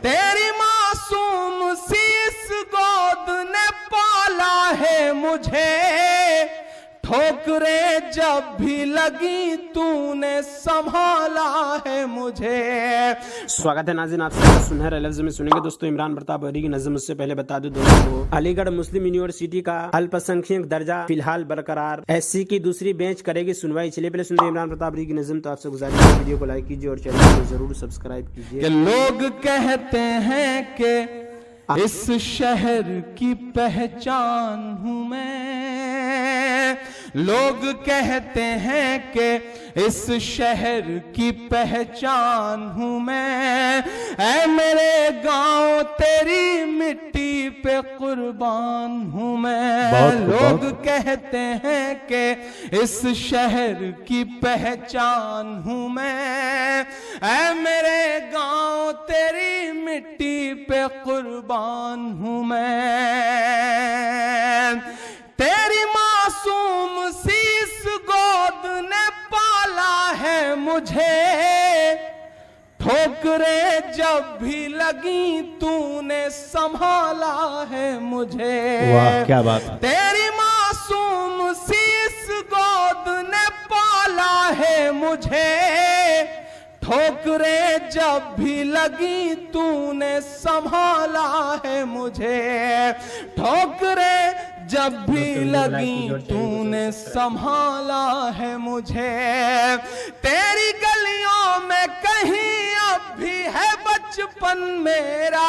तेरी मासूम सी इस गोद ने पाला है मुझे, ठोकरें जब भी लगी तूने संभाला है मुझे। स्वागत है नाज़रीन, आप सबका सुनहरे लफ्ज़ में सुनेंगे दोस्तों इमरान प्रताप बरी की नज़म। उससे पहले बता दूं दोस्तों, अलीगढ़ मुस्लिम यूनिवर्सिटी का अल्पसंख्यक दर्जा फिलहाल बरकरार, SC की दूसरी बेंच करेगी सुनवाई। चलिए पहले सुनते हैं इमरान प्रताप बरी की नज़म। तो आपसे गुजारिश है वीडियो को लाइक कीजिए और चैनल को जरूर सब्सक्राइब कीजिए। लोग कहते हैं कि इस शहर की पहचान हूं मैं, लोग कहते हैं कि इस शहर की पहचान हूं मैं, ऐ मेरे गांव तेरी मिट्टी पे कुर्बान हूं मैं। लोग कहते हैं कि इस शहर की पहचान हूं मैं, ऐ मेरे गांव तेरी मिट्टी पे कुर्बान हूं मैं। तेरी मासूम सी इस गोद ने पाला है मुझे, ठोकरें जब भी लगी तूने संभाला है मुझे। वाह क्या बात। तेरी मासूम सी इस गोद ने पाला है मुझे, ठोकरें जब भी लगी तूने संभाला है मुझे, ठोकरें जब भी लगी तूने संभाला है मुझे। तेरी गलियों में कहीं अब भी है बचपन मेरा,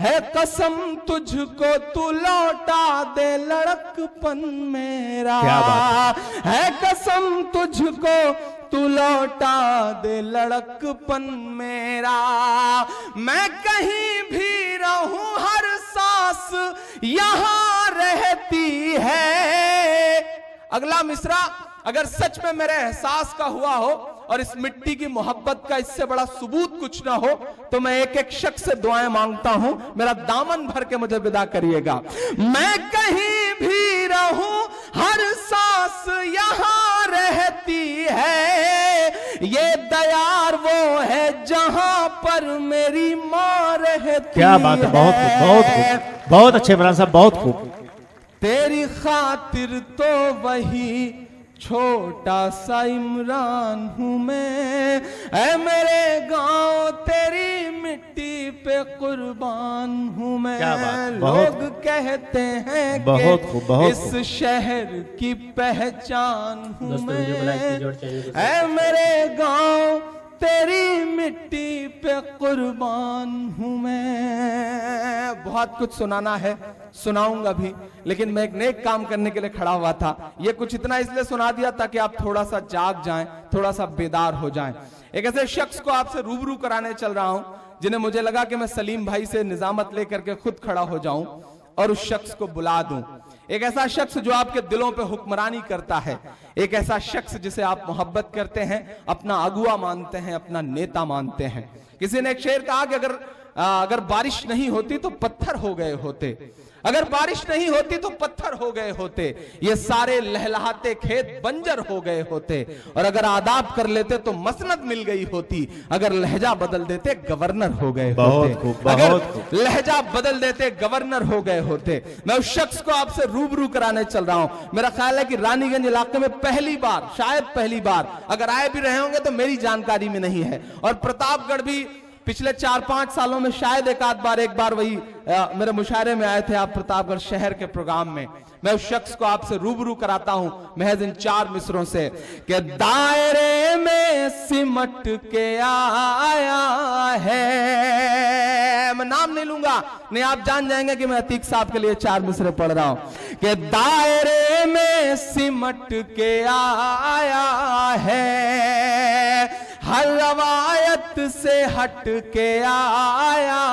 है कसम तुझको तू लौटा दे लड़कपन मेरा। क्या बात है कसम तुझको तू लौटा दे लड़कपन मेरा। मैं कहीं भी रहूं हर सांस यहां रहती है। अगला मिसरा अगर सच में मेरे एहसास का हुआ हो और इस मिट्टी की मोहब्बत का इससे बड़ा सबूत कुछ ना हो, तो मैं एक एक शख्स से दुआएं मांगता हूं, मेरा दामन भर के मुझे विदा करिएगा। मैं कहीं भी रहूं हर सांस यहां रहती है, ये दयार वो है जहां पर मेरी मां रहती। क्या बात है, बहुत खूब, बहुत खूब, बहुत अच्छे इमरान साहब, बहुत खूब। तेरी खातिर तो वही छोटा सा इमरान हूं मैं, ऐ मेरे गांव तेरी मिट्टी पे कुर्बान हूं मैं। क्या बात, लोग कहते हैं बहुत कि खूब, बहुत इस खूब। शहर की पहचान हूं दोस्तों वीडियो को लाइक कीजिए मैं, और चैनल को ऐ मेरे गांव तेरी मिट्टी पे कुर्बान हूं मैं। बहुत कुछ सुनाना है, सुनाऊंगा भी, लेकिन मैं एक नेक काम करने के लिए खड़ा हुआ था। ये कुछ इतना इसलिए सुना दिया ताकि आप थोड़ा सा जाग जाएं, थोड़ा सा बेदार हो जाएं। एक ऐसे शख्स को आपसे रूबरू कराने चल रहा हूं जिन्हें मुझे लगा कि मैं सलीम भाई से निजामत लेकर के खुद खड़ा हो जाऊं और उस शख्स को बुला दूं। एक ऐसा शख्स जो आपके दिलों पे हुक्मरानी करता है, एक ऐसा शख्स जिसे आप मोहब्बत करते हैं, अपना अगुआ मानते हैं, अपना नेता मानते हैं। किसी ने एक शेर कहा कि अगर बारिश नहीं होती तो पत्थर हो गए होते, अगर बारिश नहीं होती तो पत्थर हो गए होते, ये सारे लहलहाते खेत बंजर हो गए होते, और अगर आदाब कर लेते तो मसनद मिल गई होती, अगर लहजा बदल देते गवर्नर हो गए होते, अगर लहजा बदल देते गवर्नर हो गए होते। मैं उस शख्स को आपसे रूबरू कराने चल रहा हूं। मेरा ख्याल है कि रानीगंज इलाके में पहली बार, शायद पहली बार, अगर आए भी रहे होंगे तो मेरी जानकारी में नहीं है, और प्रतापगढ़ भी पिछले 4-5 सालों में शायद एक बार वही मेरे मुशायरे में आए थे आप प्रतापगढ़ शहर के प्रोग्राम में। मैं उस शख्स को आपसे रूबरू कराता हूं महज इन 4 मिसरों से कि दायरे में सिमट के आया है। मैं नाम नहीं लूंगा, नहीं आप जान जाएंगे कि मैं अतीक साहब के लिए 4 मिसरे पढ़ रहा हूं कि दायरे में सिमट के आया है, हर रवायत से हट के आया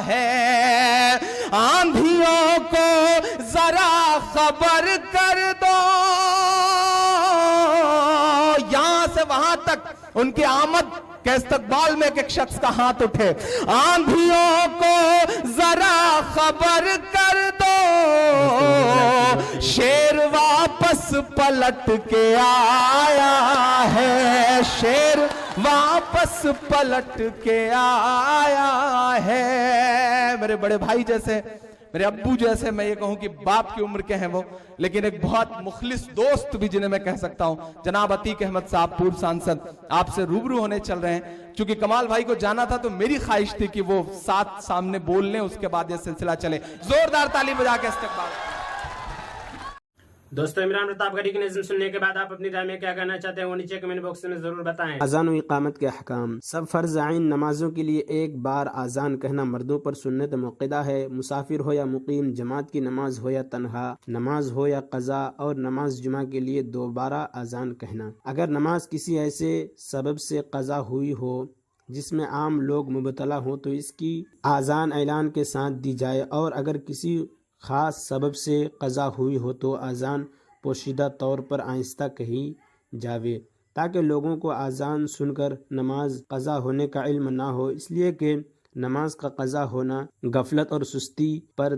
है, आंधियों को जरा खबर कर दो। यहां से वहां तक उनकी आमद के इस्तकबाल में एक शख्स का हाथ उठे, आंधियों को जरा खबर कर दो, शेर वापस पलट के आया है, शेर वापस पलट के आया मेरे बड़े भाई जैसे, मेरे अब्बू जैसे, मैं ये कहूं कि बाप की उम्र के हैं वो, लेकिन एक बहुत मुखलिस दोस्त भी जिन्हें मैं कह सकता हूं, जनाब अतीक अहमद साहब पूर्व सांसद आपसे रूबरू होने चल रहे हैं। चूंकि कमाल भाई को जाना था तो मेरी ख्वाहिश थी कि वो साथ सामने बोल लें, उसके बाद ये सिलसिला चले। जोरदार ताली बजा के इस्तकबाल। दोस्तों, इमरान प्रताप गढ़ी की नज़्म सुनने के बाद आप अपनी राय में क्या कहना चाहते हैं वो नीचे कमेंट बॉक्स में जरूर बताएं। अजान और इकामत के अहकाम। सब फर्ज आइन नमाजों के लिए एक बार आजान कहना मर्दों पर सुन्नत मुक्कदा है। मुसाफिर हो या मुकीम, जमात की नमाज हो या तन्हा नमाज हो या कज़ा, और नमाज जुमा के लिए दोबारा आजान कहना। अगर नमाज किसी ऐसे सबब से कज़ा हुई हो जिसमें आम लोग मुबतला हो तो इसकी आजान ऐलान के साथ दी जाए, और अगर किसी ख़ास सबब से कज़ा हुई हो तो आज़ान पोशीदा तौर पर आहिस्ता कही जावे, ताकि लोगों को आज़ान सुनकर नमाज कज़ा होने का इल्म ना हो, इसलिए कि नमाज का कज़ा होना गफलत और सुस्ती पर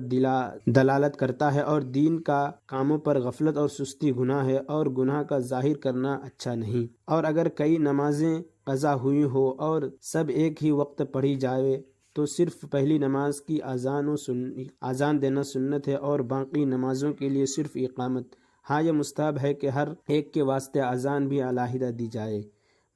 दलालत करता है, और दीन का कामों पर गफलत और सुस्ती गुनाह है, और गुनाह का जाहिर करना अच्छा नहीं। और अगर कई नमाजें कज़ा हुई हो और सब एक ही वक्त पढ़ी जाए तो सिर्फ पहली नमाज की आज़ान देना सुन्नत है, और बाकी नमाजों के लिए सिर्फ इकामत। हाँ, यह मुस्तहब है कि हर एक के वास्ते आज़ान भी अलहदा दी जाए।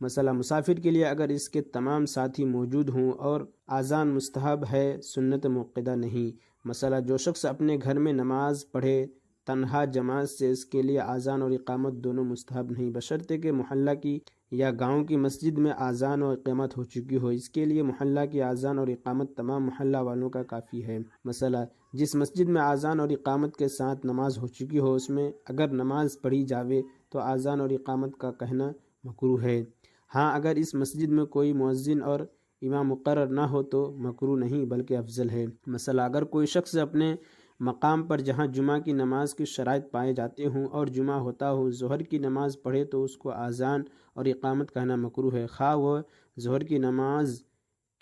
मसला, मुसाफिर के लिए अगर इसके तमाम साथी मौजूद हों और आज़ान मुस्तहब है, सुन्नत मुक्कदा नहीं। मसला, जो शख्स अपने घर में नमाज पढ़े तन्हा जमात से, इसके लिए आज़ान और इकामत दोनों मुस्तहब नहीं, बशर्ते कि मोहल्ला की या गांव की मस्जिद में आज़ान और इकामत हो चुकी हो। इसके लिए मोहल्ला की आज़ान और इकामत तमाम मोहल्ला वालों का काफ़ी है। मसला, जिस मस्जिद में आज़ान और इकामत के साथ नमाज हो चुकी हो उसमें अगर नमाज पढ़ी जावे तो आज़ान और इकामत का कहना मकरूह है। हाँ, अगर इस मस्जिद में कोई मुअज्जिन और इमाम मुकर्रर ना हो तो मकरूह नहीं बल्कि अफजल है। मसला, अगर कोई शख्स अपने मकाम पर जहाँ जुमा की नमाज की शराइत पाए जाते हों और जुमा होता हो ज़ोहर की नमाज पढ़े तो उसको आज़ान और इकामत कहना मकरूह है, खा वह ज़ोहर की नमाज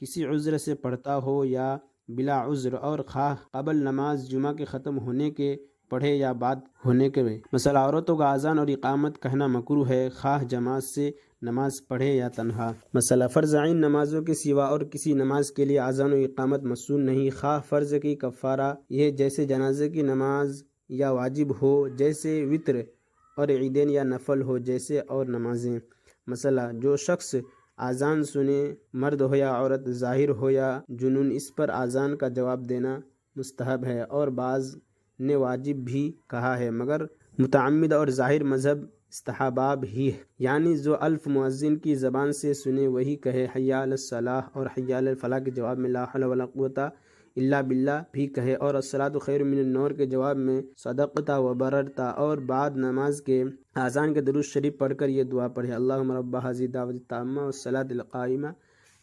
किसी उज़्र से पढ़ता हो या बिला उज़्र, और खा कबल नमाज जुमा के ख़त्म होने के पढ़े या बाद होने के। मसला, औरतों का आज़ान और इकामत कहना मकरूह है, खा जमात से नमाज पढ़े या तन्हा। मसला, फ़र्ज़ आइन नमाजों के सिवा और किसी नमाज के लिए आज़ान और इकामत मसून नहीं, खा फ़र्ज़ की कफ़ारा ये जैसे जनाजे की नमाज या वाजिब हो जैसे वित्र, और ईदैन या नफल हो जैसे और नमाजें। मसला, जो शख्स आज़ान सुने, मर्द हो या औरत, ज़ाहिर हो या जुनून, इस पर आज़ान का जवाब देना मुस्तहब है, और बाज़ ने वाजिब भी कहा है, मगर मुतअम्मिद और ज़ाहिर मज़हब इस्तहबाब ही है, यानी जो अल्फ मुअज्जिन की ज़बान से सुने वही कहे। हय्या अलस सलाह और हय्या अलल फलाह के जवाब में ला हौला वला कुव्वता इल्ला बिल्लाह भी कहे, और अस्सलातु खैरुम मिनन नौर के जवाब में सदक़ता व बररता, और बाद नमाज के आज़ान के दुरूद शरीफ पढ़कर ये दुआ पढ़े, अल्लाहुम्मा रब्ब हाज़िहि दावति ताम्मा वस्सलातिल क़ाइमा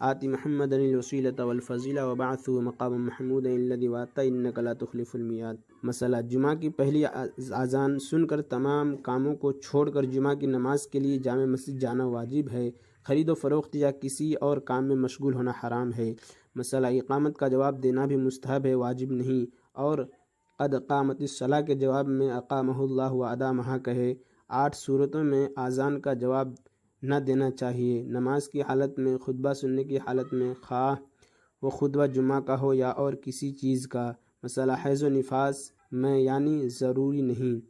आति मुहम्मदनिल वसीलता वल फ़ज़ीला व बअथहु मक़ामम महमूदन अल्लज़ी वअदता इन्नका ला तुख़लिफ़ुल मियाद। मसला, जुमा की पहली आज़ान सुनकर तमाम कामों को छोड़कर जुमा की नमाज के लिए जामे मस्जिद जाना वाजिब है। ख़रीद व फ़रोख्त या किसी और काम में मशगूल होना हराम है। मसला, इक़ामत का जवाब देना भी मुस्तहब है, वाजिब नहीं, और क़द क़ामतिस सलाह के जवाब में अक़ामहुल्लाहु व अदामहा कहे। 8 सूरतों में आज़ान का जवाब न देना चाहिए। नमाज की हालत में, खुतबा सुनने की हालत में, खा वो खुतबा जुमा का हो या और किसी चीज़ का। मसला, हैज़ व निफास में यानी ज़रूरी नहीं।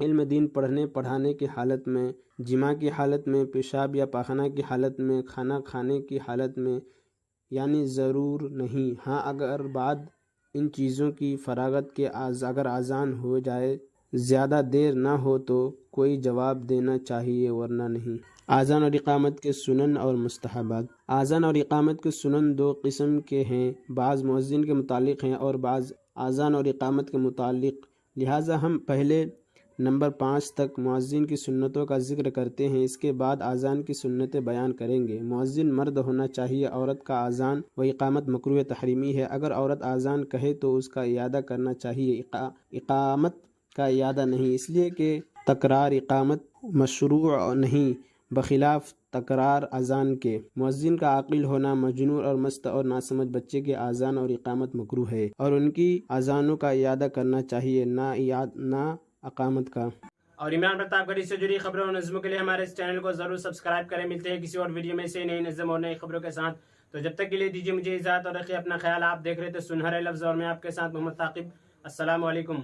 इल्म दीन पढ़ने पढ़ाने की हालत में, जिमा की हालत में, पेशाब या पाखना की हालत में, खाना खाने की हालत में यानी ज़रूर नहीं। हाँ, अगर बाद इन चीज़ों की फरागत के अगर आज़ान हो जाए, ज़्यादा देर ना हो तो कोई जवाब देना चाहिए, वरना नहीं। आज़ान और इक़ामत के सुनन और मुस्तहबात। आज़ान और इक़ामत के सुनन 2 किस्म के हैं, बाज़ मुअज्जिन के मुतालिक हैं और बाज़ आज़ान और इक़ामत के मुतालिक। लिहाजा हम पहले नंबर 5 तक मुअज्जिन की सुन्नतों का जिक्र करते हैं, इसके बाद आज़ान की सुन्नतें बयान करेंगे। मुअज्जिन मर्द होना चाहिए। औरत का आज़ान व इक़ामत मकरूह तहरीमी है। अगर औरत आज़ान कहे तो उसका इयादा करना चाहिए, इक़ामत का इयादा नहीं, इसलिए कि तकरार इक़ामत मशरूअ नहीं, बखिलाफ तकरार अज़ान के। मुअज्जिन का आकिल होना, मजनून और मस्त और नासमझ बच्चे के आज़ान और इक़ामत मकरूह है, और उनकी आज़ानों का इयादा करना चाहिए, ना अकामत का। और इमरान प्रताप गढ़ी से जुड़ी खबरों और नज़्मों के लिए हमारे इस चैनल को ज़रूर सब्सक्राइब करें। मिलते हैं किसी और वीडियो में से नई नज़्म और नई खबरों के साथ। تو جب تک کے لیے دیجیے مجھے اجازت اور رکھیے اپنا خیال. آپ دیکھ رہے تھے سنہرے لفظ اور میں آپ کے ساتھ محمد ثاقب. السلام علیکم.